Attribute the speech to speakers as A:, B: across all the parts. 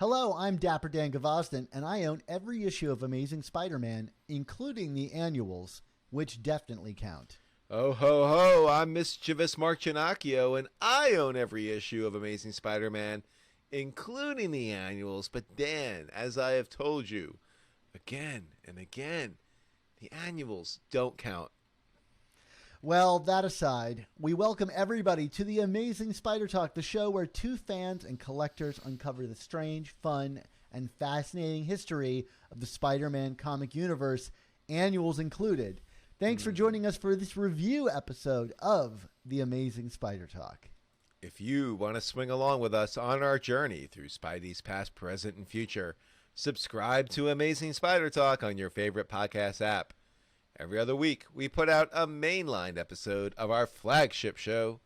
A: Hello, I'm Dapper Dan Gavosden, and I own every issue of Amazing Spider-Man, including the annuals, which definitely count.
B: Oh ho ho, I'm Mischievous Mark Ginocchio, and I own every issue of Amazing Spider-Man, including the annuals. But Dan, as I have told you again and again, the annuals don't count.
A: Well, that aside, we welcome everybody to the Amazing Spider Talk, the show where two fans and collectors uncover the strange, fun, and fascinating history of the Spider-Man comic universe, annuals included. Thanks for joining us for this review episode of the Amazing Spider Talk.
B: If you want to swing along with us on our journey through Spidey's past, present, and future, subscribe to Amazing Spider Talk on your favorite podcast app. Every other week, we put out a mainline episode of our flagship show,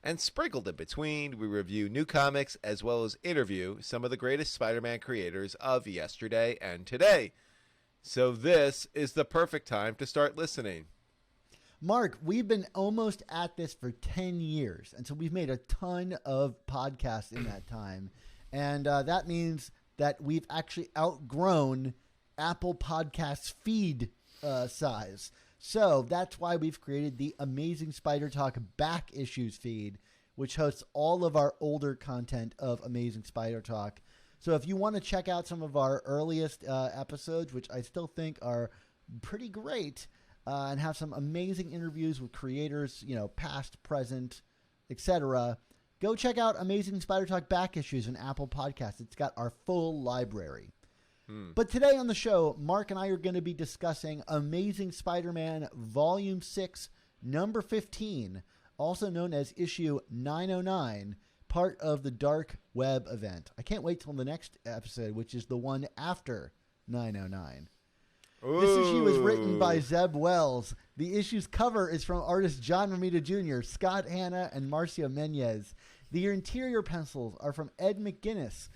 B: and sprinkled in between, we review new comics as well as interview some of the greatest Spider-Man creators of yesterday and today. So this is the perfect time to start listening.
A: Mark, we've been almost at this for 10 years, and so we've made a ton of podcasts in that time, and that means that we've actually outgrown Apple Podcasts feed size. So that's why we've created the Amazing Spider Talk Back Issues feed, which hosts all of our older content of Amazing Spider Talk. So if you want to check out some of our earliest episodes, which I still think are pretty great, and have some amazing interviews with creators, past, present, etc., go check out Amazing Spider Talk Back Issues on Apple Podcasts. It's got our full library. But today on the show, Mark and I are going to be discussing Amazing Spider-Man Volume 6, Number 15, also known as Issue 909, part of the Dark Web event. I can't wait till the next episode, which is the one after 909.
B: Ooh.
A: This issue was written by Zeb Wells. The issue's cover is from artists John Romita Jr., Scott Hanna, and Marcio Menyz. The interior pencils are from Ed McGuinness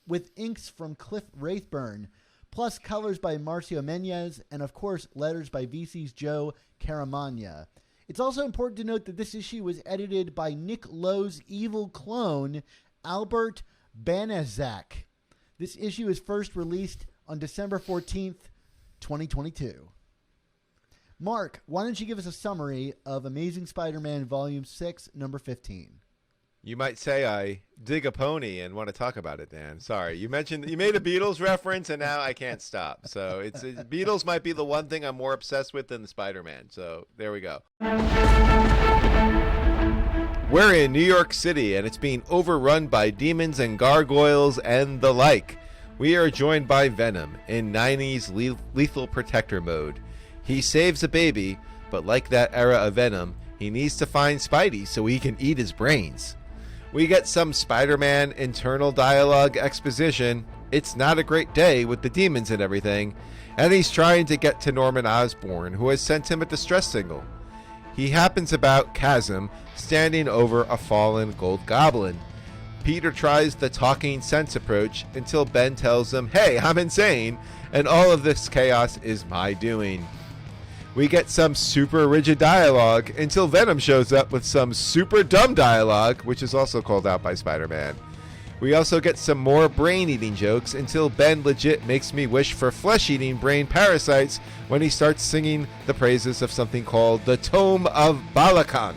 A: with inks from Cliff Rathburn, plus colors by Marcio Menyz, and of course letters by VC's Joe Caramagna. It's also important to note that this issue was edited by Nick Lowe's evil clone, Albert Banaszak. This issue is first released on December 14th, 2022. Mark, why don't you give us a summary of Amazing Spider-Man Volume 6, Number 15?
B: You might say I dig a pony and want to talk about it, Dan. Sorry. You made a Beatles reference, and now I can't stop. So Beatles might be the one thing I'm more obsessed with than the Spider-Man. So there we go. We're in New York City, and it's being overrun by demons and gargoyles and the like. We are joined by Venom in 90s lethal protector mode. He saves a baby, but like that era of Venom, he needs to find Spidey so he can eat his brains. We get some Spider-Man internal dialogue exposition. It's not a great day with the demons and everything, and he's trying to get to Norman Osborn, who has sent him a distress signal. He happens about Chasm standing over a fallen gold goblin. Peter tries the talking sense approach until Ben tells him, "Hey, I'm insane, and all of this chaos is my doing." We get some super rigid dialogue until Venom shows up with some super dumb dialogue, which is also called out by Spider-Man. We also get some more brain-eating jokes until Ben legit makes me wish for flesh-eating brain parasites when he starts singing the praises of something called the Tome of Balakan.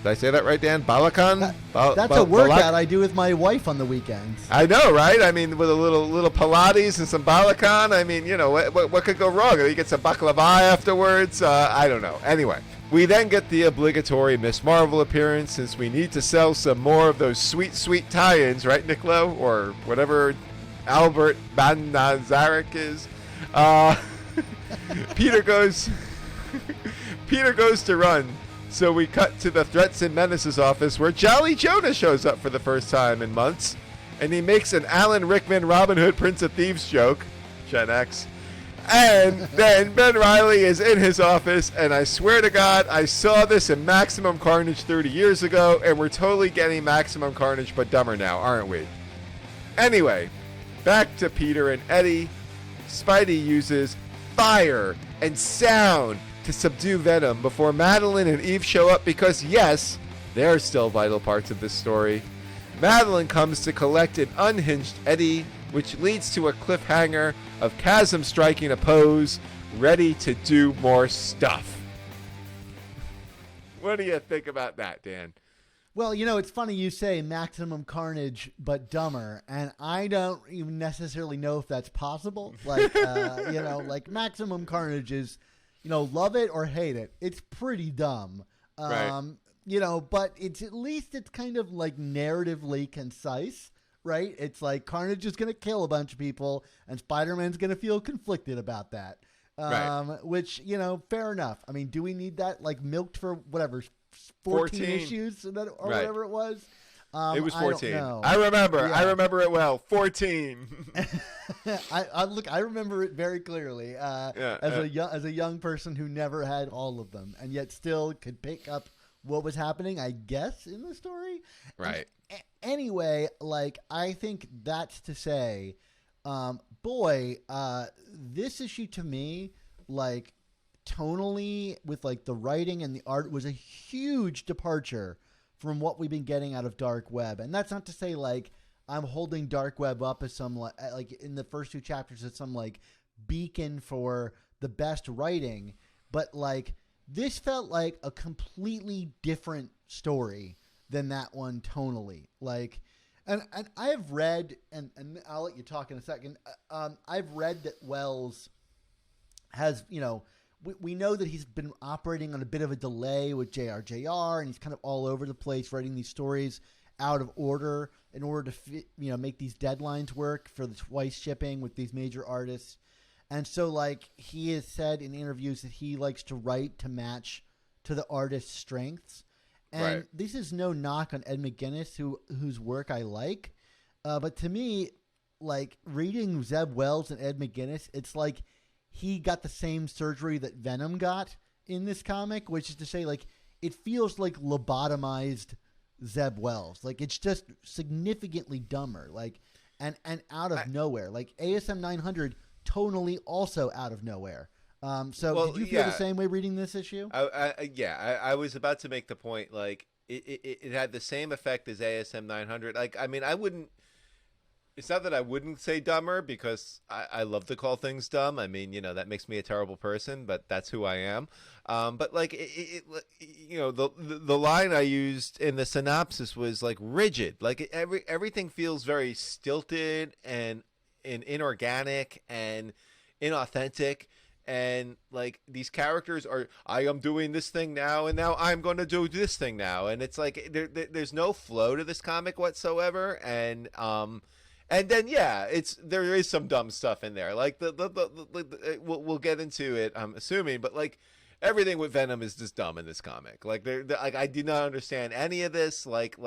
B: Did I say that right, Dan? Balakan?
A: That's a workout I do with my wife on the weekends.
B: I know, right? I mean, with a little Pilates and some Balakan, I mean, what could go wrong? You get some baklava afterwards? I don't know. Anyway, we then get the obligatory Miss Marvel appearance since we need to sell some more of those sweet, sweet tie-ins, right, Nick Lowe? Or whatever Albert Banaszak is. Peter goes to run. So we cut to the Threats and Menaces office where Jolly Jonah shows up for the first time in months. And he makes an Alan Rickman Robin Hood Prince of Thieves joke. Gen X. And then Ben Reilly is in his office, and I swear to God, I saw this in Maximum Carnage 30 years ago, and we're totally getting Maximum Carnage but dumber now, aren't we? Anyway, back to Peter and Eddie. Spidey uses fire and sound to subdue Venom before Madeline and Eve show up because, yes, they're still vital parts of this story. Madeline comes to collect an unhinged Eddie, which leads to a cliffhanger of Chasm striking a pose, ready to do more stuff. What do you think about that, Dan?
A: Well, it's funny you say Maximum Carnage, but dumber, and I don't even necessarily know if that's possible. Like, like Maximum Carnage is, love it or hate it. It's pretty dumb.
B: Right.
A: But it's kind of like narratively concise, right? It's like Carnage is going to kill a bunch of people, and Spider-Man's going to feel conflicted about that.
B: Right.
A: Which, fair enough. I mean, do we need that like milked for whatever 14 issues or whatever it was?
B: It was 14.
A: I
B: remember.
A: Yeah.
B: I remember it well. 14.
A: I remember it very clearly as a young person who never had all of them and yet still could pick up what was happening, I guess, in the story.
B: Right.
A: Anyway, like, I think that's to say, this issue to me, like, tonally with like the writing and the art was a huge departure from what we've been getting out of Dark Web. And that's not to say like I'm holding Dark Web up as some like in the first 2 chapters as some like beacon for the best writing, but like this felt like a completely different story than that one tonally. Like, and I have read, and I'll let you talk in a second. I've read that Wells has, we know that he's been operating on a bit of a delay with JRJR, and he's kind of all over the place writing these stories out of order in order to fit, make these deadlines work for the twice shipping with these major artists. And so, like, he has said in interviews that he likes to write to match to the artist's strengths. And
B: right.
A: This is no knock on Ed McGuinness, whose work I like. But to me, like, reading Zeb Wells and Ed McGuinness, it's like he got the same surgery that Venom got in this comic, which is to say, like, it feels like lobotomized Zeb Wells. Like, it's just significantly dumber, like, and out of nowhere. Like, ASM 900 tonally also out of nowhere. Did you feel the same way reading this issue?
B: I was about to make the point, like, it had the same effect as ASM 900. Like, I mean, it's not that I wouldn't say dumber, because I love to call things dumb. I mean, that makes me a terrible person, but that's who I am. But like, the line I used in the synopsis was like rigid. Like everything feels very stilted and inorganic and inauthentic. And like these characters are, I am doing this thing now, and now I'm going to do this thing now, and it's like there's no flow to this comic whatsoever. And then there is some dumb stuff in there. Like we'll get into it, I'm assuming, but like everything with Venom is just dumb in this comic. Like like I do not understand any of this. Like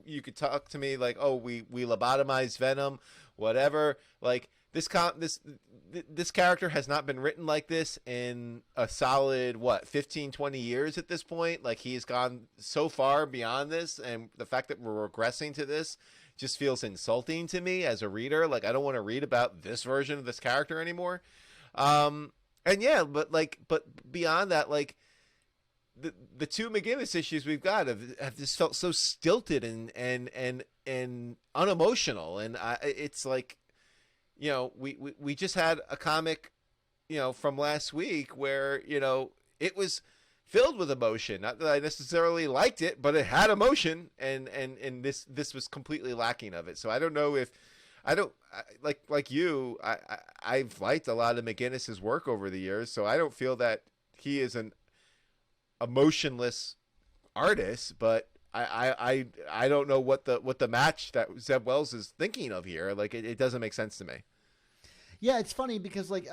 B: you could talk to me like, oh, we lobotomized Venom, whatever. Like this character has not been written like this in a solid 15, 20 years at this point. Like he's gone so far beyond this, and the fact that we're regressing to this just feels insulting to me as a reader. Like I don't want to read about this version of this character anymore. But beyond that, like the 2 McGuinness issues we've got have just felt so stilted and unemotional, and it's like, we just had a comic, from last week where it was filled with emotion. Not that I necessarily liked it, but it had emotion, and this was completely lacking of it. So I don't know if like you, I've liked a lot of McGuinness's work over the years, so I don't feel that he is an emotionless artist, but I don't know what the match that Zeb Wells is thinking of here. Like it doesn't make sense to me.
A: Yeah, it's funny because like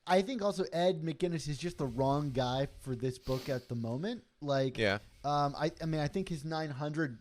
A: I think also Ed McGuinness is just the wrong guy for this book at the moment. Like,
B: yeah,
A: I mean, I think his 900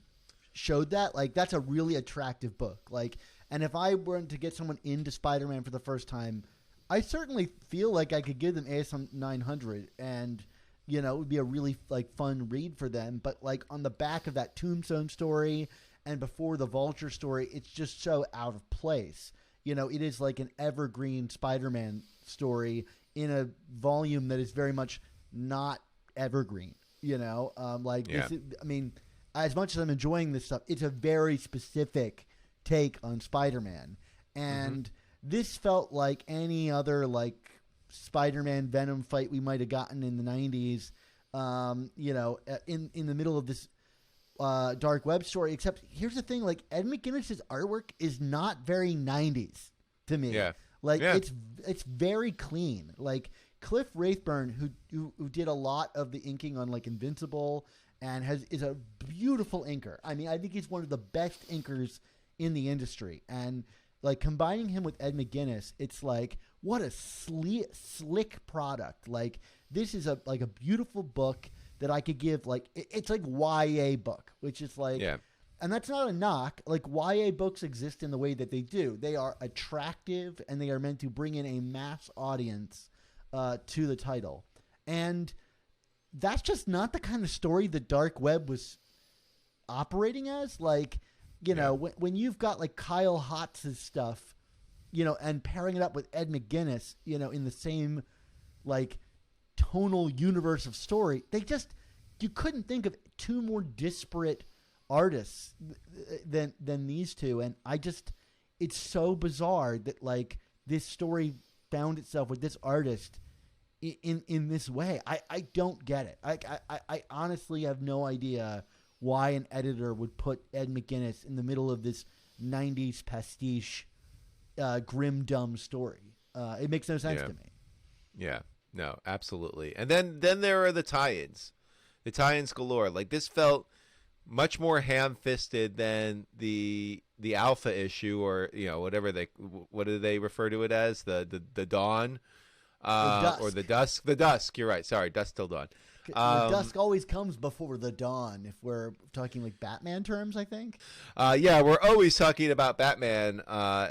A: showed that. Like, that's a really attractive book. Like, and if I were to get someone into Spider-Man for the first time, I certainly feel like I could give them ASM 900, and it would be a really like fun read for them. But like on the back of that Tombstone story and before the Vulture story, it's just so out of place. It is like an evergreen Spider-Man story in a volume that is very much not evergreen. This is, I mean, as much as I'm enjoying this stuff, it's a very specific take on Spider-Man. And this felt like any other like Spider-Man Venom fight we might have gotten in the 90s, in the middle of this Dark Web story. Except here's the thing, like Ed McGuinness' artwork is not very 90s to me.
B: Yeah.
A: It's very clean. Like Cliff Rathburn, who did a lot of the inking on like Invincible and is a beautiful inker. I mean, I think he's one of the best inkers in the industry. And like combining him with Ed McGuinness, it's like what a slick product. Like this is a beautiful book that I could give like it's like YA book, which is like and that's not a knock. Like YA books exist in the way that they do. They are attractive and they are meant to bring in a mass audience to the title. And that's just not the kind of story the Dark Web was operating as. Like, when you've got like Kyle Hotz' stuff, and pairing it up with Ed McGuinness, in the same like tonal universe of story, you couldn't think of two more disparate artists than these two. And it's so bizarre that like this story found itself with this artist in this way. I don't get it. I honestly have no idea why an editor would put Ed McGuinness in the middle of this 90s pastiche grim dumb story. It makes no sense to me.
B: Yeah, no, absolutely. And then there are the tie-ins galore. Like this felt much more ham-fisted than the Alpha issue, or what do they refer to it as, the Dawn, or the Dusk. The Dusk. You're right. Sorry, Dusk till Dawn.
A: The dusk always comes before the dawn, if we're talking like Batman terms, I think.
B: We're always talking about Batman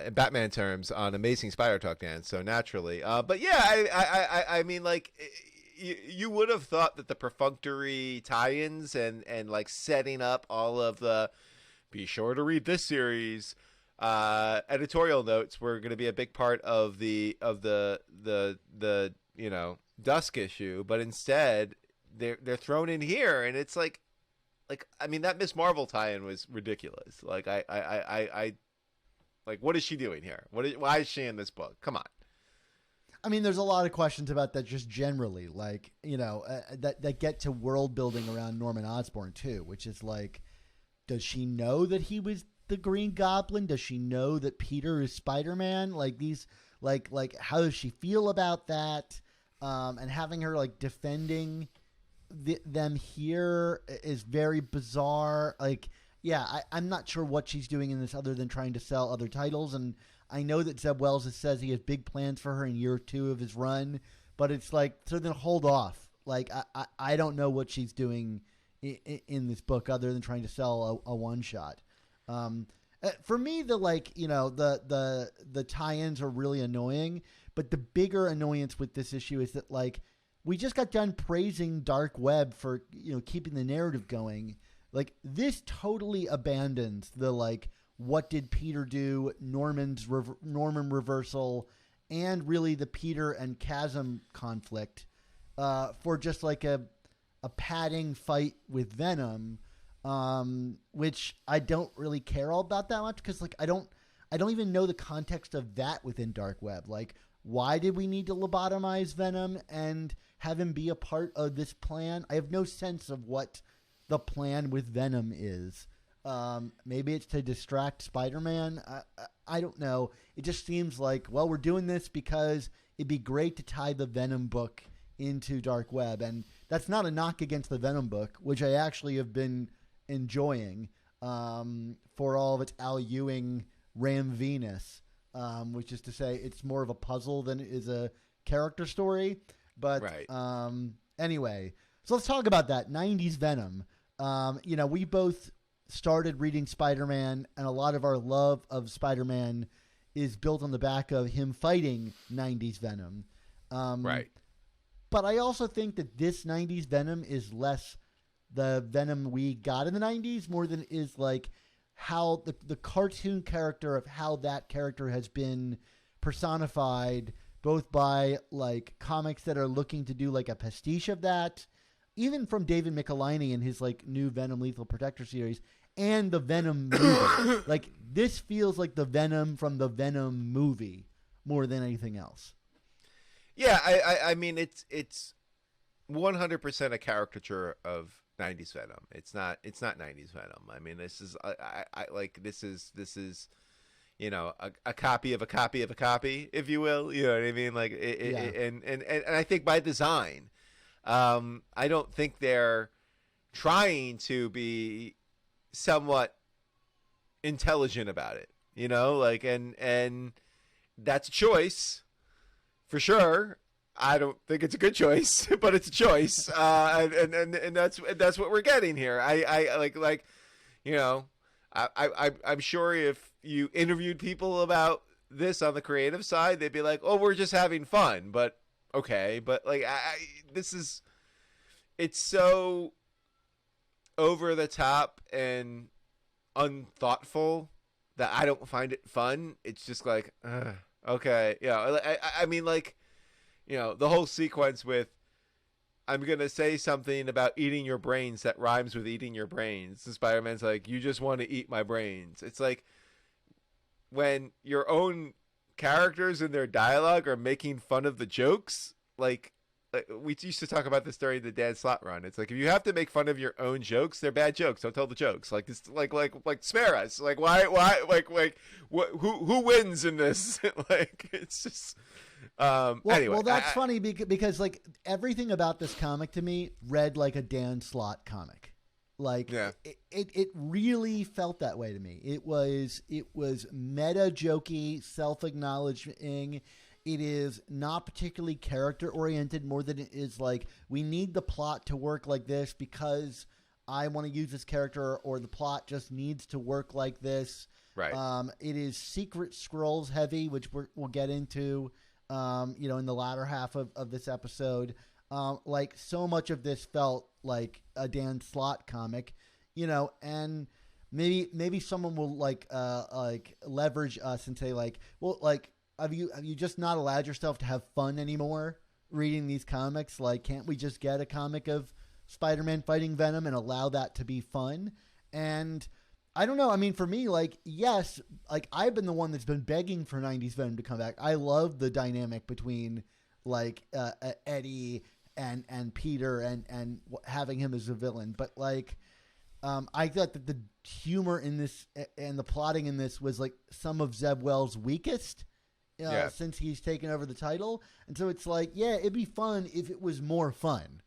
B: in Batman terms on Amazing Spider Talk, Dan. So naturally, but yeah, I mean, like, you would have thought that the perfunctory tie-ins and like setting up all of the be sure to read this series editorial notes were going to be a big part of the Dusk issue, but instead they're thrown in here, and it's like I mean, that Miss Marvel tie-in was ridiculous. Like I like, what is she doing here? Why is she in this book? Come on.
A: I mean, there's a lot of questions about that just generally, like, that get to world building around Norman Osborn too, which is like, does she know that he was the Green Goblin? Does she know that Peter is Spider-Man? Like these, like how does she feel about that? And having her like defending them here is very bizarre. Like, yeah, I'm not sure what she's doing in this other than trying to sell other titles. And I know that Zeb Wells says he has big plans for her in year 2 of his run, but it's like, so then hold off. Like, I don't know what she's doing in this book other than trying to sell a one shot. For me, the tie-ins are really annoying, but the bigger annoyance with this issue is that like, we just got done praising Dark Web for, keeping the narrative going. Like, this totally abandons the, like, what did Peter do, Norman reversal, and really the Peter and Chasm conflict for just like a padding fight with Venom, which I don't really care all about that much because like I don't even know the context of that within Dark Web. Like, why did we need to lobotomize Venom and have him be a part of this plan? I have no sense of what the plan with Venom is. Maybe it's to distract Spider-Man. I don't know. It just seems like, well, we're doing this because it'd be great to tie the Venom book into Dark Web. And that's not a knock against the Venom book, which I actually have been enjoying for all of its Al Ewing Ram Venus, which is to say it's more of a puzzle than it is a character story. But
B: right.
A: Anyway, so let's talk about that 90s Venom. We both started reading Spider-Man, and a lot of our love of Spider-Man is built on the back of him fighting 90s Venom.
B: Right.
A: But I also think that this 90s Venom is less the Venom we got in the 90s more than it is like how the cartoon character of how that character has been personified both by like comics that are looking to do like a pastiche of that. even from David Michelinie in his like new Venom Lethal Protector series and the Venom movie. Like this feels like the Venom from the Venom movie more than anything else.
B: Yeah, I mean it's 100% a caricature of 90s Venom. It's not 90s Venom. I mean, this is this is a copy of a copy of a copy, if you will. You know what I mean? Like and I think by design, I don't think they're trying to be somewhat intelligent about it. Like and that's a choice for sure. I don't think it's a good choice, but it's a choice, and that's what we're getting here. I'm sure if you interviewed people about this on the creative side, they'd be like, "Oh, we're just having fun." But okay, but like it's so over the top and unthoughtful that I don't find it fun. It's just like, okay, I mean, like. The whole sequence with, I'm going to say something about eating your brains that rhymes with eating your brains. And Spider-Man's like, you just want to eat my brains. It's like when your own characters in their dialogue are making fun of the jokes. Like we used to talk about this during the Dan Slott run. It's like, if you have to make fun of your own jokes, they're bad jokes. Don't tell the jokes. Like this, like spare us. Like why, who wins in this? Like, it's just, anyway.
A: Well, that's funny because like everything about this comic to me read like a Dan Slott comic. Like it really felt that way to me. It was meta jokey, self-acknowledging. It is not particularly character oriented more than it is like, we need the plot to work like this because I want to use this character, or the plot just needs to work like this.
B: Right.
A: It is Secret Scrolls heavy, which we'll get into, in the latter half of this episode. Like so much of this felt like a Dan Slott comic, and maybe someone will like leverage us and say like, well, like, have you just not allowed yourself to have fun anymore reading these comics? Like, can't we just get a comic of Spider-Man fighting Venom and allow that to be fun? And I don't know. I mean, for me, like, yes, like I've been the one that's been begging for 90s Venom to come back. I love the dynamic between like Eddie and Peter and having him as a villain. But like, I thought that the humor in this and the plotting in this was like some of Zeb Wells' weakest. Since he's taken over the title. And so it's like, yeah, it'd be fun if it was more fun.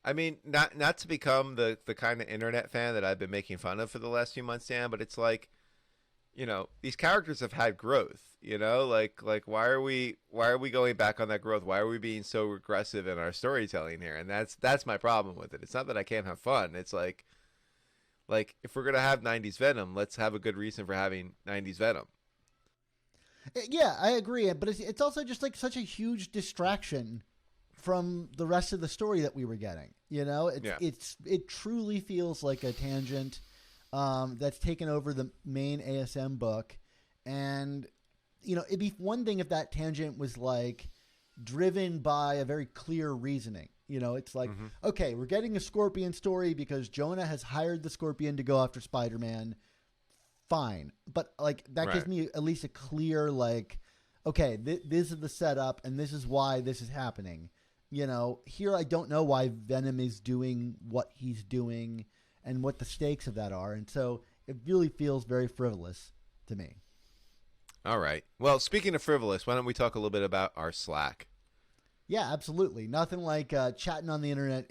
B: I mean, not to become the kind of internet fan that I've been making fun of for the last few months, Dan, but it's like, these characters have had growth, like why are we going back on that growth? Why are we being so regressive in our storytelling here? And that's my problem with it. It's not that I can't have fun. It's like if we're going to have 90s Venom, let's have a good reason for having 90s Venom.
A: Yeah, I agree, but it's also just like such a huge distraction from the rest of the story that we were getting. It truly feels like a tangent that's taken over the main ASM book, and it'd be one thing if that tangent was like driven by a very clear reasoning. It's like, okay, we're getting a Scorpion story because Jonah has hired the Scorpion to go after Spider-Man. Fine, but like that gives me at least a clear like, okay, this is the setup and this is why this is happening. Here I don't know why Venom is doing what he's doing and what the stakes of that are, and so it really feels very frivolous to me.
B: All right. Well, speaking of frivolous, why don't we talk a little bit about our Slack?
A: Yeah, absolutely. Nothing like chatting on the internet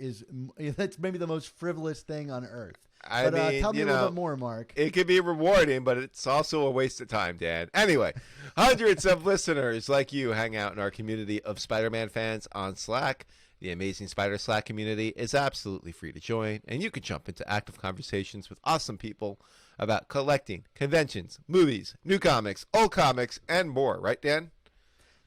A: that's maybe the most frivolous thing on earth. Tell me a little bit more, Mark.
B: It can be rewarding, but it's also a waste of time, Dan. Anyway, hundreds of listeners like you hang out in our community of Spider-Man fans on Slack. The Amazing Spider Slack community is absolutely free to join, and you can jump into active conversations with awesome people about collecting, conventions, movies, new comics, old comics, and more. Right, Dan?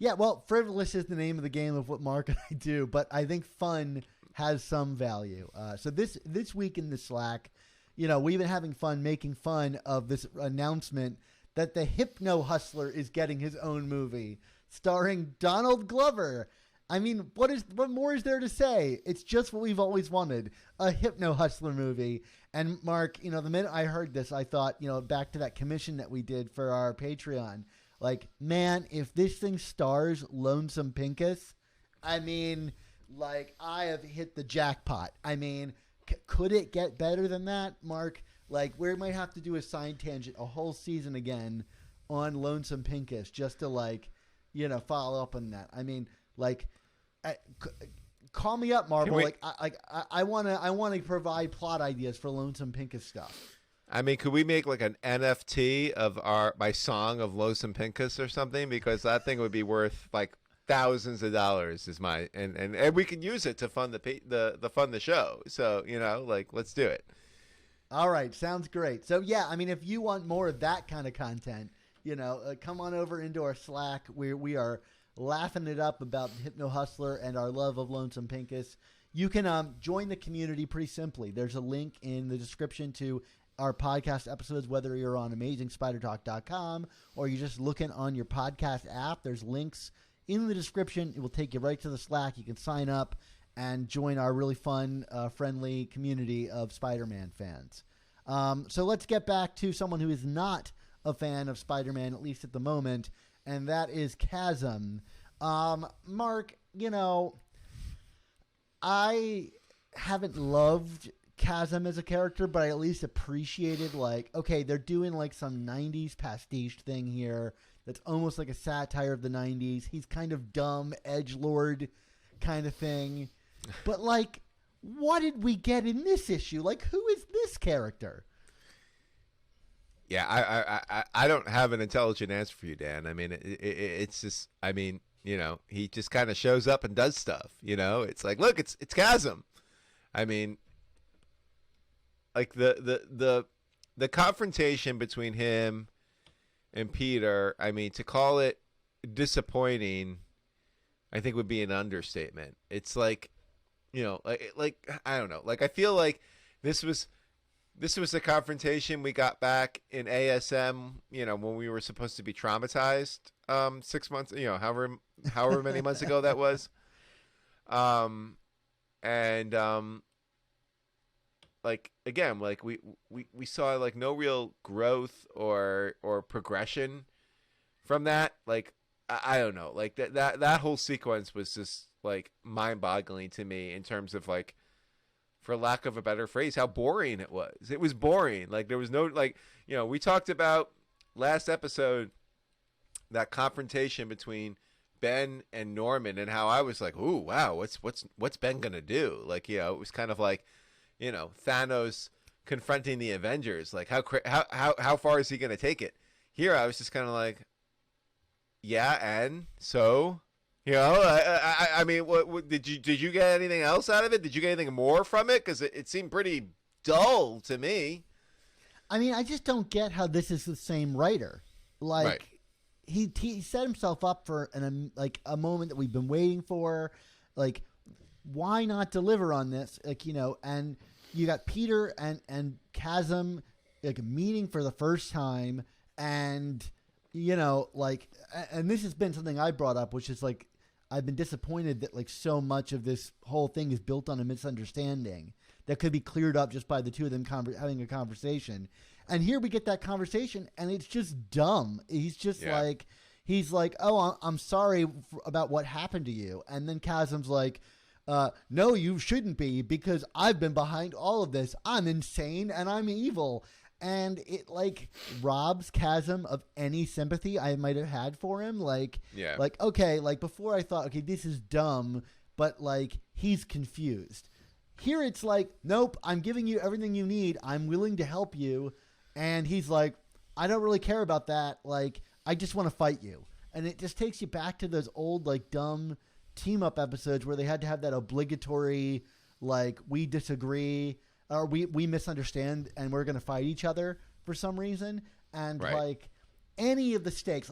A: Yeah, well, frivolous is the name of the game of what Mark and I do, but I think fun has some value. So this week in the Slack, we've been having fun making fun of this announcement that the Hypno Hustler is getting his own movie starring Donald Glover. I mean, what more is there to say? It's just what we've always wanted, a Hypno Hustler movie. And Mark, the minute I heard this, I thought, back to that commission that we did for our Patreon. Like, man, if this thing stars Lonesome Pincus, I mean, like, I have hit the jackpot. I mean, could it get better than that, Mark? Like, we might have to do a side tangent, a whole season again on Lonesome Pincus just to, follow up on that. I mean, call me up, Marvel. I want to provide plot ideas for Lonesome Pincus stuff.
B: I mean, could we make like an NFT of my song of Lonesome Pincus or something? Because that thing would be worth like thousands of dollars. And we can use it to fund the show. So let's do it.
A: All right, sounds great. So yeah, I mean, if you want more of that kind of content, come on over into our Slack. We are laughing it up about Hypno Hustler and our love of Lonesome Pincus. You can join the community pretty simply. There's a link in the description to our podcast episodes, whether you're on AmazingSpiderTalk.com or you're just looking on your podcast app. There's links in the description. It will take you right to the Slack. You can sign up and join our really fun, friendly community of Spider-Man fans. So let's get back to someone who is not a fan of Spider-Man, at least at the moment, and that is Chasm. Mark, I haven't loved Chasm as a character, but I at least appreciated, okay, they're doing some 90s pastiche thing here that's almost like a satire of the 90s. He's kind of dumb, edgelord kind of thing. But, what did we get in this issue? Who is this character?
B: Yeah, I don't have an intelligent answer for you, Dan. I mean, it's just, he just kind of shows up and does stuff, It's like, look, it's Chasm. I mean, the confrontation between him and Peter, I mean, to call it disappointing, I think would be an understatement. It's like, I don't know. I feel like this was a confrontation we got back in ASM, when we were supposed to be traumatized 6 months, however many months ago that was. Again, we saw no real growth or progression from that. I don't know. That whole sequence was just mind-boggling to me in terms of for lack of a better phrase, how boring it was. It was boring. There was no we talked about last episode that confrontation between Ben and Norman and how I was like, ooh, wow, what's Ben gonna do? It was kind of Thanos confronting the Avengers. How far is he gonna take it? Here, I was just kind of yeah, and so. I mean, what did you get anything else out of it? Did you get anything more from it? Because it seemed pretty dull to me.
A: I mean, I just don't get how this is the same writer.
B: Right.
A: He set himself up for a moment that we've been waiting for. Why not deliver on this? And you got Peter and Chasm meeting for the first time, and and this has been something I brought up, which is I've been disappointed that so much of this whole thing is built on a misunderstanding that could be cleared up just by the two of them having a conversation. And here we get that conversation, and it's just dumb. He's just oh, I'm sorry about what happened to you. And then Chasm's no, you shouldn't be, because I've been behind all of this. I'm insane and I'm evil. And it robs Chasm of any sympathy I might have had for him. Okay, before I thought, okay, this is dumb, but he's confused. Here it's nope, I'm giving you everything you need. I'm willing to help you. And he's I don't really care about that. I just want to fight you. And it just takes you back to those old dumb team up episodes where they had to have that obligatory we disagree. Or we misunderstand and we're going to fight each other for some reason. And
B: right.
A: Any of the stakes,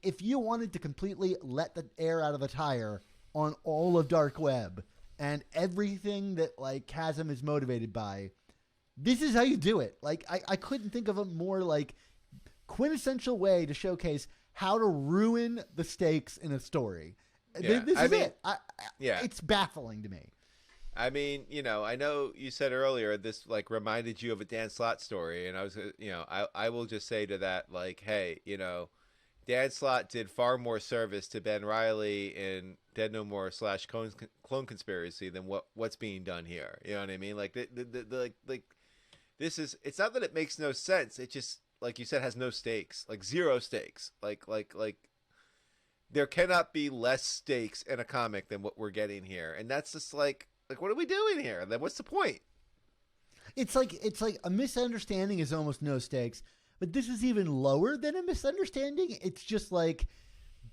A: if you wanted to completely let the air out of the tire on all of Dark Web and everything that Chasm is motivated by, this is how you do it. I couldn't think of a more quintessential way to showcase how to ruin the stakes in a story.
B: Yeah.
A: This is it.
B: Yeah.
A: It's baffling to me.
B: I mean, I know you said earlier this like reminded you of a Dan Slott story, and I was, I will just say to that, like, hey, Dan Slott did far more service to Ben Reilly in Dead No More / Clone Conspiracy than what's being done here. You know what I mean? Like this is. It's not that it makes no sense. It just, like you said, has no stakes, like zero stakes. Like there cannot be less stakes in a comic than what we're getting here, and that's just like what are we doing here? Then what's the point?
A: It's like a misunderstanding is almost no stakes. But this is even lower than a misunderstanding. It's just like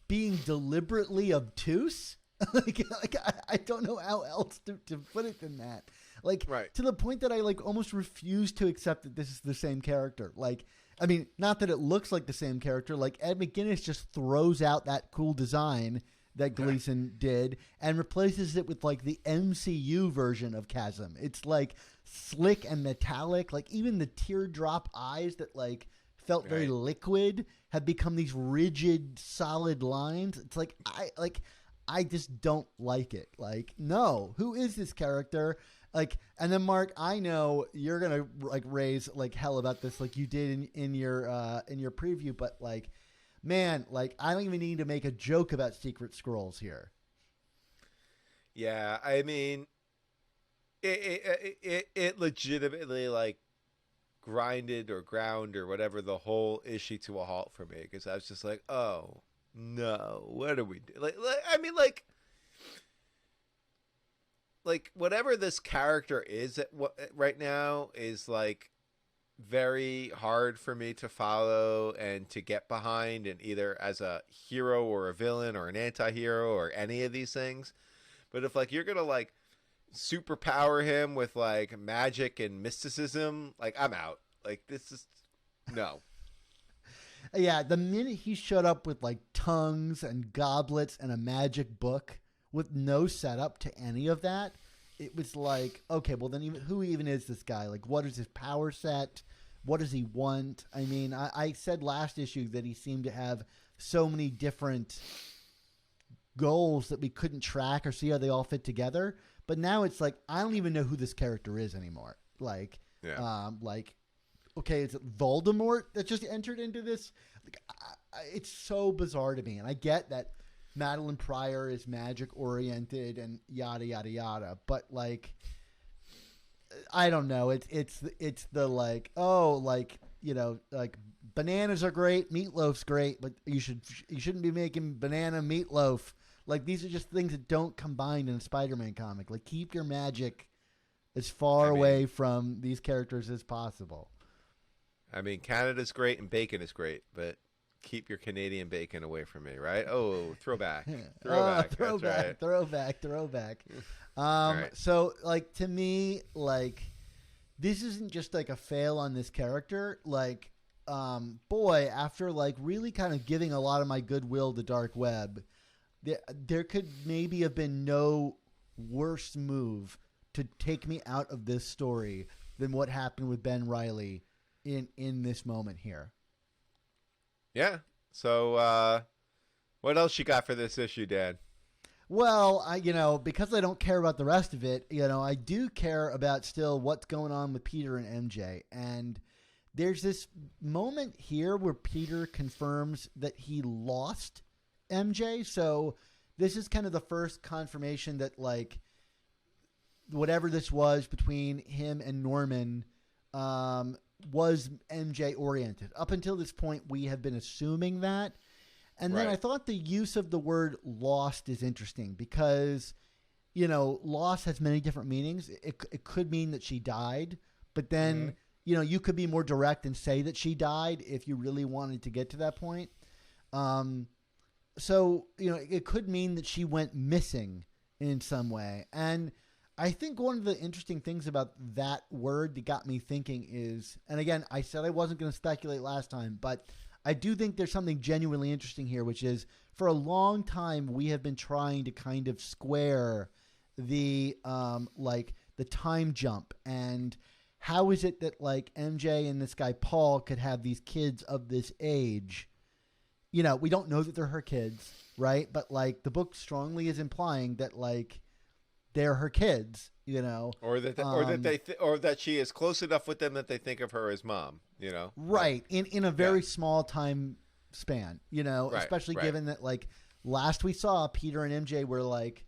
A: being deliberately obtuse. I don't know how else to put it than that. Like,
B: right.
A: To the point that I like almost refuse to accept that this is the same character. Like, I mean, not that it looks like the same character. Like Ed McGuinness just throws out that cool design that Gleason did and replaces it with like the MCU version of Chasm. It's like slick and metallic. Like even the teardrop eyes that like felt very liquid have become these rigid, solid lines. It's like I just don't like it. Like, no, who is this character? Like, and then Mark, I know you're gonna like raise like hell about this, like you did in your preview, but like, man, like I don't even need to make a joke about Secret Scrolls here.
B: Yeah, I mean, it legitimately like grinded or ground or whatever the whole issue to a halt for me, because I was just like, oh no, what are we doing? I mean, like whatever this character is right now is like very hard for me to follow and to get behind, and either as a hero or a villain or an anti-hero or any of these things. But if like you're gonna like superpower him with like magic and mysticism, like I'm out. Like this is no.
A: Yeah, the minute he showed up with like tongues and goblets and a magic book with no setup to any of that, it was like, okay, well then who even is this guy? Like, what is his power set? What does he want? I mean, I said last issue that he seemed to have so many different goals that we couldn't track or see how they all fit together. But now it's like, I don't even know who this character is anymore. Like, okay, is it Voldemort that just entered into this? Like, it's so bizarre to me. And I get that Madeline Pryor is magic oriented and yada, yada, yada. But like, I don't know. It's the like, oh, like, like bananas are great. Meatloaf's great, but you shouldn't be making banana meatloaf. Like, these are just things that don't combine in a Spider-Man comic. Like, keep your magic as far away from these characters as possible.
B: I mean, Canada's great and bacon is great, but keep your Canadian bacon away from me, right? Oh, throwback.
A: Throwback. Right. So, like, to me, like, this isn't just, like, a fail on this character. Like, boy, after, like, really kind of giving a lot of my goodwill to Dark Web, there could maybe have been no worse move to take me out of this story than what happened with Ben Reilly in this moment here.
B: Yeah. So, what else you got for this issue, Dan?
A: Well, because I don't care about the rest of it, I do care about still what's going on with Peter and MJ. And there's this moment here where Peter confirms that he lost MJ. So this is kind of the first confirmation that, like, whatever this was between him and Norman was MJ oriented. Up until this point, we have been assuming that. And then I thought the use of the word lost is interesting because, loss has many different meanings. It could mean that she died, but then, you could be more direct and say that she died if you really wanted to get to that point. So, it could mean that she went missing in some way. And I think one of the interesting things about that word that got me thinking is, and again, I said I wasn't going to speculate last time, but I do think there's something genuinely interesting here, which is for a long time, we have been trying to kind of square the, like the time jump and how is it that like MJ and this guy, Paul, could have these kids of this age. We don't know that they're her kids, right? But like the book strongly is implying that like they're her kids,
B: or that she is close enough with them that they think of her as mom,
A: right? In a very small time span,
B: Right,
A: especially
B: right.
A: given that like last we saw Peter and MJ were like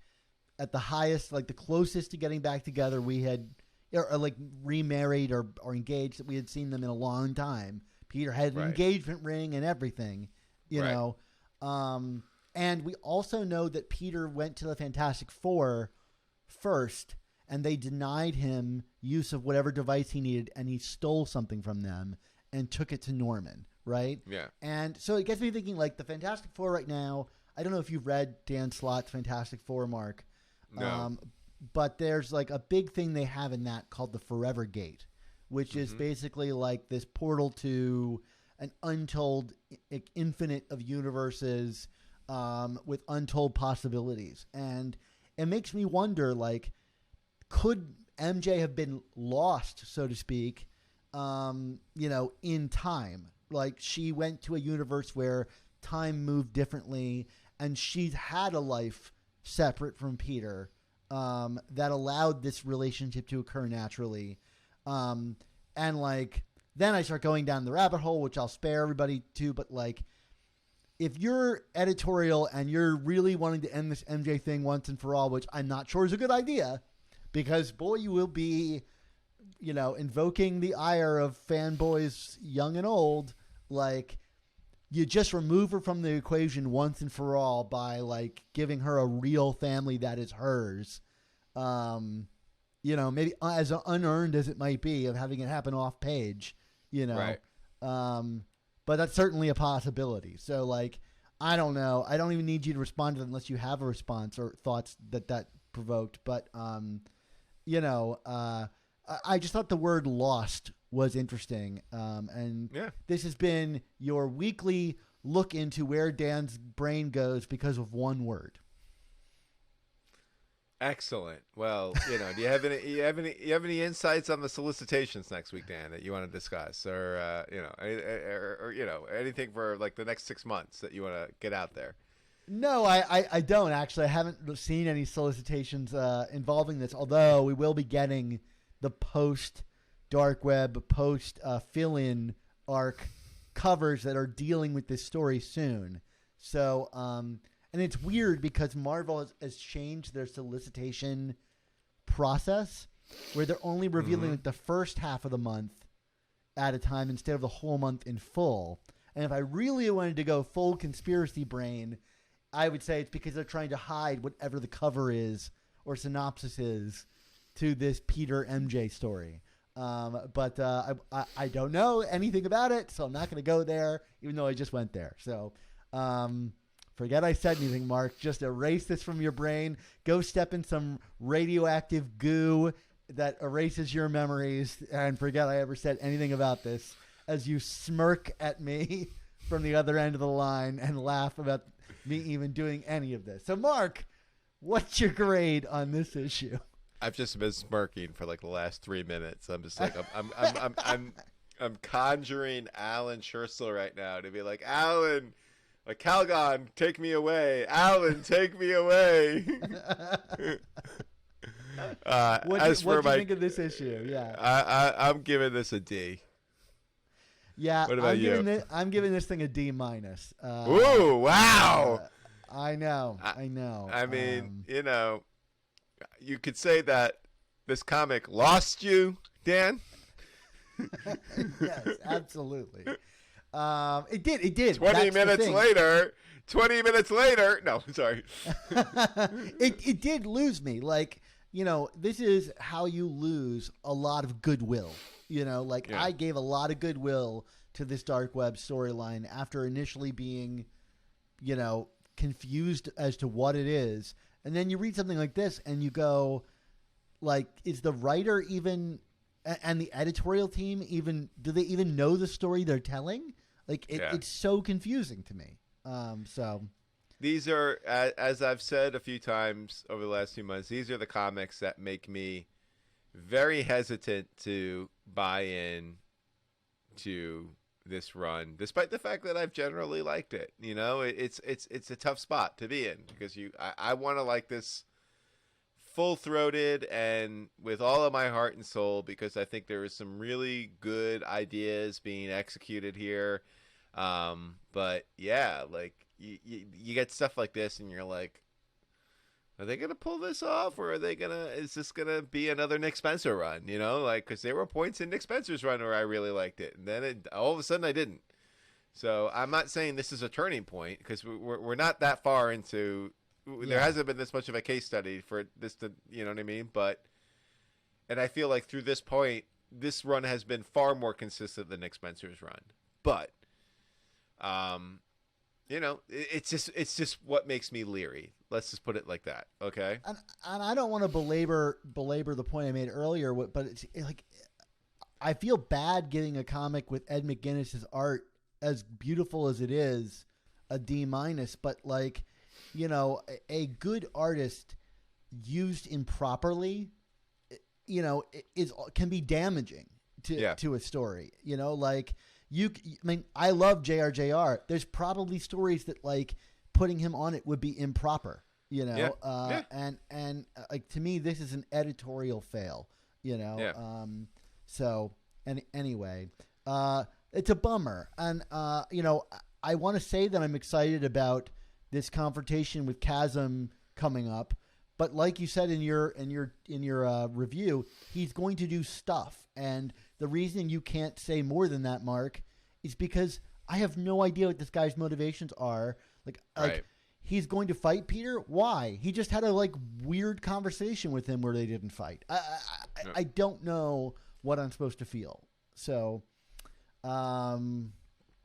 A: at the highest, like the closest to getting back together we had, or like remarried or engaged that we had seen them in a long time. Peter had an
B: Right.
A: engagement ring and everything,
B: Right.
A: and we also know that Peter went to the Fantastic Four first, and they denied him use of whatever device he needed, and he stole something from them and took it to Norman, right?
B: Yeah.
A: And so it gets me thinking, like, the Fantastic Four right now, I don't know if you've read Dan Slott's Fantastic Four, Mark.
B: No.
A: But there's, like, a big thing they have in that called the Forever Gate, which is basically like this portal to an untold, infinite of universes with untold possibilities. And it makes me wonder, like, could MJ have been lost, so to speak, in time? Like, she went to a universe where time moved differently, and she's had a life separate from Peter that allowed this relationship to occur naturally. And, like, then I start going down the rabbit hole, which I'll spare everybody too, but, like, if you're editorial and you're really wanting to end this MJ thing once and for all, which I'm not sure is a good idea, because, boy, you will be, invoking the ire of fanboys young and old, like, you just remove her from the equation once and for all by, like, giving her a real family that is hers. Maybe as unearned as it might be of having it happen off page,
B: Right.
A: But that's certainly a possibility. So, like, I don't know. I don't even need you to respond to that unless you have a response or thoughts that provoked. But, I just thought the word lost was interesting. And this has been your weekly look into where Dan's brain goes because of one word.
B: Excellent. Well, do you have any insights on the solicitations next week, Dan, that you want to discuss, or anything for like the next 6 months that you want to get out there?
A: No, I don't actually. I haven't seen any solicitations involving this. Although we will be getting the post dark web, post fill-in arc covers that are dealing with this story soon. So, and it's weird because Marvel has changed their solicitation process where they're only revealing like the first half of the month at a time instead of the whole month in full. And if I really wanted to go full conspiracy brain, I would say it's because they're trying to hide whatever the cover is or synopsis is to this Peter MJ story. But I don't know anything about it, so I'm not going to go there, even though I just went there. So forget I said anything, Mark. Just erase this from your brain. Go step in some radioactive goo that erases your memories, and forget I ever said anything about this as you smirk at me from the other end of the line and laugh about me even doing any of this. So, Mark, what's your grade on this issue?
B: I've just been smirking for like the last 3 minutes. I'm just like I'm conjuring Alan Scherzel right now to be like, Alan, like Calgon, take me away. Alan, take me away.
A: What do you think of this issue? Yeah,
B: I'm giving this a D.
A: Yeah,
B: what about you?
A: I'm giving this thing a D minus.
B: Ooh, wow!
A: I know.
B: I mean, you could say that this comic lost you, Dan.
A: Yes, absolutely. It did.
B: 20 minutes later. No, sorry.
A: It did lose me. Like, this is how you lose a lot of goodwill. I gave a lot of goodwill to this dark web storyline after initially being, confused as to what it is. And then you read something like this and you go, like, is the writer even and the editorial team do they even know the story they're telling? Like, it's so confusing to me. So
B: these are, as I've said a few times over the last few months, these are the comics that make me very hesitant to buy in to this run, despite the fact that I've generally liked it. You know, it's a tough spot to be in because I want to like this full-throated and with all of my heart and soul, because I think there is some really good ideas being executed here. But yeah, like you get stuff like this and you're like, are they gonna pull this off, or is this gonna be another Nick Spencer run? You know, like, because there were points in Nick Spencer's run where I really liked it, and then all of a sudden I didn't. So I'm not saying this is a turning point, because we're not that far into. Yeah. There hasn't been this much of a case study for this to, you know what I mean? And I feel like through this point, this run has been far more consistent than Nick Spencer's run. But, you know, it's just what makes me leery. Let's just put it like that, okay?
A: And I don't want to belabor the point I made earlier, but it's like I feel bad giving a comic with Ed McGuinness's art, as beautiful as it is, a D-. But like, you know, a good artist used improperly, you know, can be damaging to a story. You know, like I mean, I love JRJR. There's probably stories that like putting him on it would be improper, you know? And like, to me, this is an editorial fail, you know? Anyway, it's a bummer. And, you know, I want to say that I'm excited about this confrontation with Chasm coming up, but like you said in your review, he's going to do stuff. And the reason you can't say more than that, Mark, is because I have no idea what this guy's motivations are. Like he's going to fight Peter. Why? He just had a like weird conversation with him where they didn't fight. I don't know what I'm supposed to feel. So,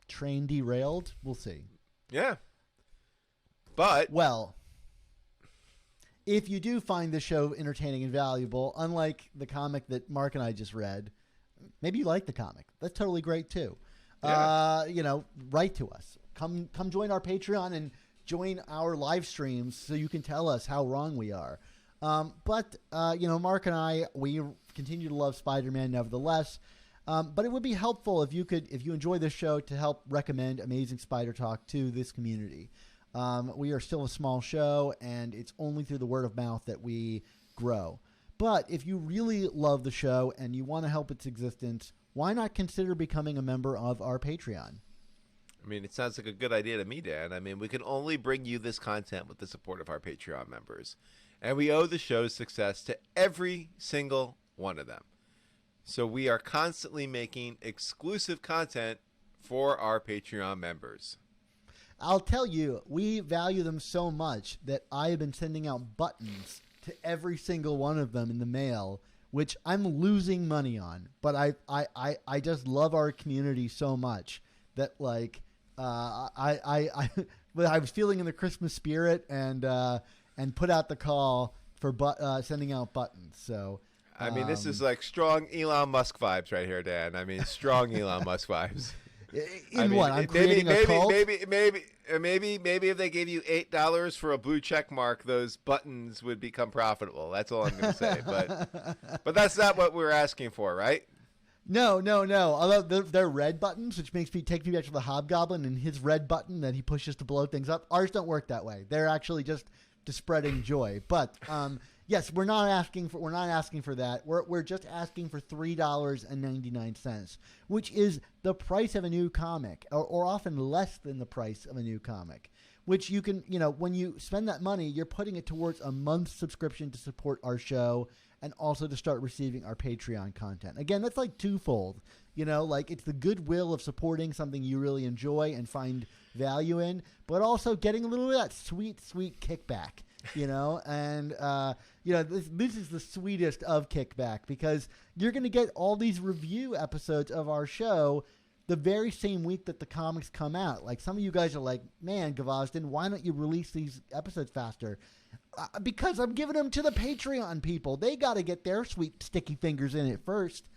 A: train derailed. We'll see.
B: Yeah. But
A: well, if you do find the show entertaining and valuable, unlike the comic that Mark and I just read, maybe you like the comic. That's totally great too. Yeah. You know, write to us. Come join our Patreon and join our live streams so you can tell us how wrong we are. But you know, Mark and I, we continue to love Spider-Man nevertheless. But it would be helpful if you enjoy this show, to help recommend Amazing Spider Talk to this community. We are still a small show, and it's only through the word of mouth that we grow. But if you really love the show and you want to help its existence, why not consider becoming a member of our Patreon?
B: I mean, it sounds like a good idea to me, Dan. I mean, we can only bring you this content with the support of our Patreon members. And we owe the show's success to every single one of them. So we are constantly making exclusive content for our Patreon members.
A: I'll tell you, we value them so much that I have been sending out buttons to every single one of them in the mail, which I'm losing money on. But I just love our community so much that, like, I was feeling in the Christmas spirit and put out the call for sending out buttons. So
B: I mean, this is like strong Elon Musk vibes right here, Dan. I mean, strong Elon Musk vibes.
A: I'm creating a cult?
B: Maybe if they gave you $8 for a blue check mark, those buttons would become profitable. That's all I'm going to say. But that's not what we're asking for, right?
A: No. Although they're red buttons, which take me back to the Hobgoblin and his red button that he pushes to blow things up. Ours don't work that way. They're actually just to spreading joy. But yes, we're not asking for that. We're just asking for $3.99, which is the price of a new comic, or often less than the price of a new comic. Which you can, when you spend that money, you're putting it towards a month's subscription to support our show and also to start receiving our Patreon content. Again, that's like twofold. Like it's the goodwill of supporting something you really enjoy and find value in, but also getting a little of that sweet, sweet kickback. And this is the sweetest of kickback, because you're going to get all these review episodes of our show the very same week that the comics come out. Like, some of you guys are like, man, Gavazden, why don't you release these episodes faster? Because I'm giving them to the Patreon people. They got to get their sweet sticky fingers in it first.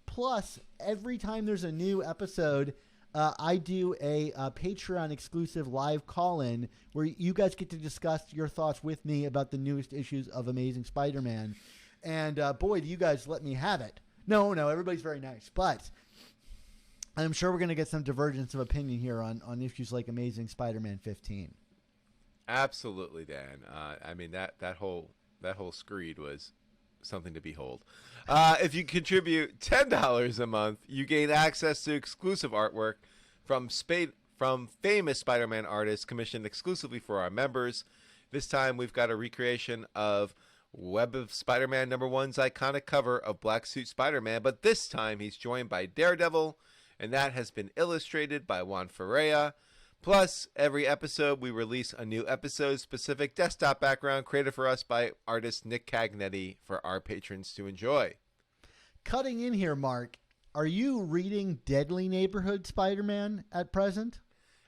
A: Plus, every time there's a new episode, I do a Patreon exclusive live call-in where you guys get to discuss your thoughts with me about the newest issues of Amazing Spider-Man. And boy, do you guys let me have it. No, everybody's very nice. But I'm sure we're going to get some divergence of opinion here on issues like Amazing Spider-Man 15.
B: Absolutely, Dan. I mean that whole screed was something to behold. If you contribute $10 a month, you gain access to exclusive artwork from famous Spider-Man artists commissioned exclusively for our members. This time we've got a recreation of Web of Spider-Man #1's iconic cover of Black Suit Spider-Man, but this time he's joined by Daredevil, and that has been illustrated by Juan Ferreira. Plus, every episode we release a new episode-specific desktop background created for us by artist Nick Cagnetti for our patrons to enjoy.
A: Cutting in here, Mark, are you reading Deadly Neighborhood Spider-Man at present?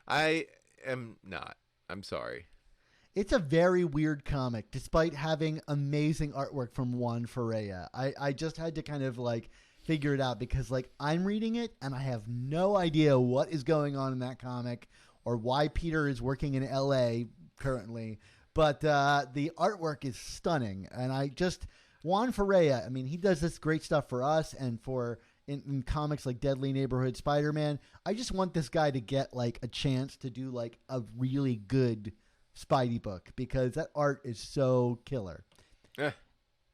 B: I am not. I'm sorry.
A: It's a very weird comic, despite having amazing artwork from Juan Ferreira. I just had to kind of like figure it out because like I'm reading it and I have no idea what is going on in that comic or why Peter is working in LA currently. But the artwork is stunning. And Juan Ferreira, I mean, he does this great stuff for us and for in comics like Deadly Neighborhood Spider-Man. I just want this guy to get like a chance to do like a really good Spidey book because that art is so killer.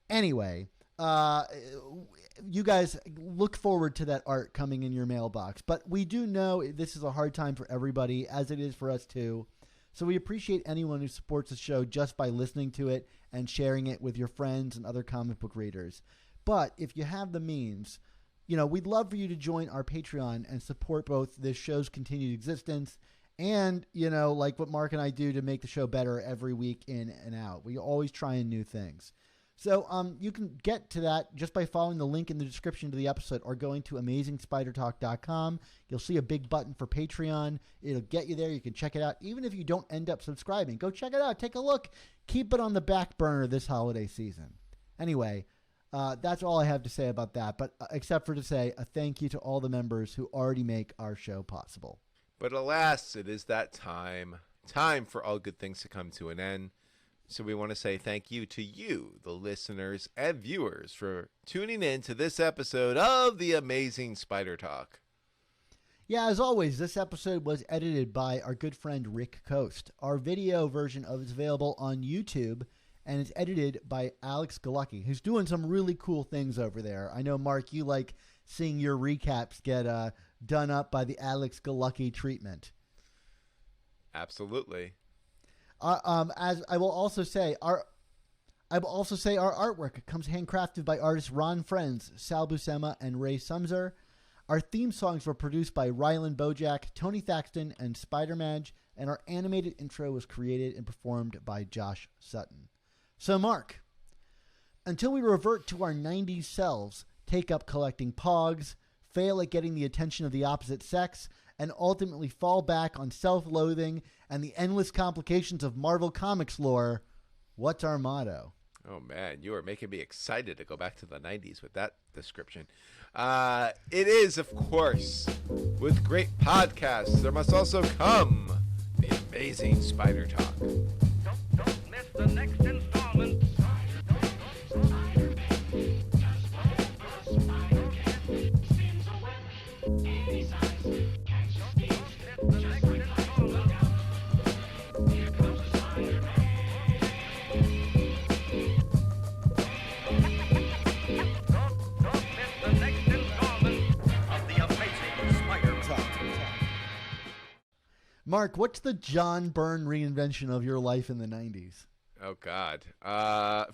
A: Anyway, you guys look forward to that art coming in your mailbox. But we do know this is a hard time for everybody, as it is for us too. So we appreciate anyone who supports the show just by listening to it and sharing it with your friends and other comic book readers. But if you have the means, we'd love for you to join our Patreon and support both this show's continued existence and, like what Mark and I do to make the show better every week in and out. We always try new things. So you can get to that just by following the link in the description to the episode or going to AmazingSpiderTalk.com. You'll see a big button for Patreon. It'll get you there. You can check it out. Even if you don't end up subscribing, go check it out. Take a look. Keep it on the back burner this holiday season. Anyway, that's all I have to say about that, but except for to say a thank you to all the members who already make our show possible.
B: But alas, it is that time for all good things to come to an end. So we want to say thank you to you, the listeners and viewers, for tuning in to this episode of the Amazing Spider Talk.
A: Yeah, as always, this episode was edited by our good friend Rick Coast. Our video version of it is available on YouTube, and it's edited by Alex Galucki, who's doing some really cool things over there. I know, Mark, you like seeing your recaps get done up by the Alex Galucki treatment.
B: Absolutely.
A: As I will also say, our artwork comes handcrafted by artists Ron Friends, Sal Buscema, and Ray Sumser. Our theme songs were produced by Rylan Bojack, Tony Thaxton, and Spider-Madge, and our animated intro was created and performed by Josh Sutton. So, Mark, until we revert to our 90s selves, take up collecting Pogs, fail at getting the attention of the opposite sex, and ultimately fall back on self-loathing and the endless complications of Marvel Comics lore, what's our motto?
B: Oh, man, you are making me excited to go back to the 90s with that description. It is, of course, with great podcasts, there must also come the Amazing Spider Talk.
C: Don't miss the next installment.
A: Mark, what's the John Byrne reinvention of your life in the 90s?
B: Oh, God. I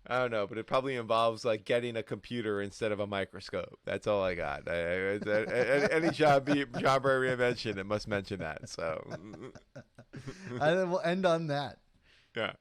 B: don't know, but it probably involves like getting a computer instead of a microscope. That's all I got. Any John Byrne reinvention, it must mention that. So
A: I think we'll end on that.
B: Yeah.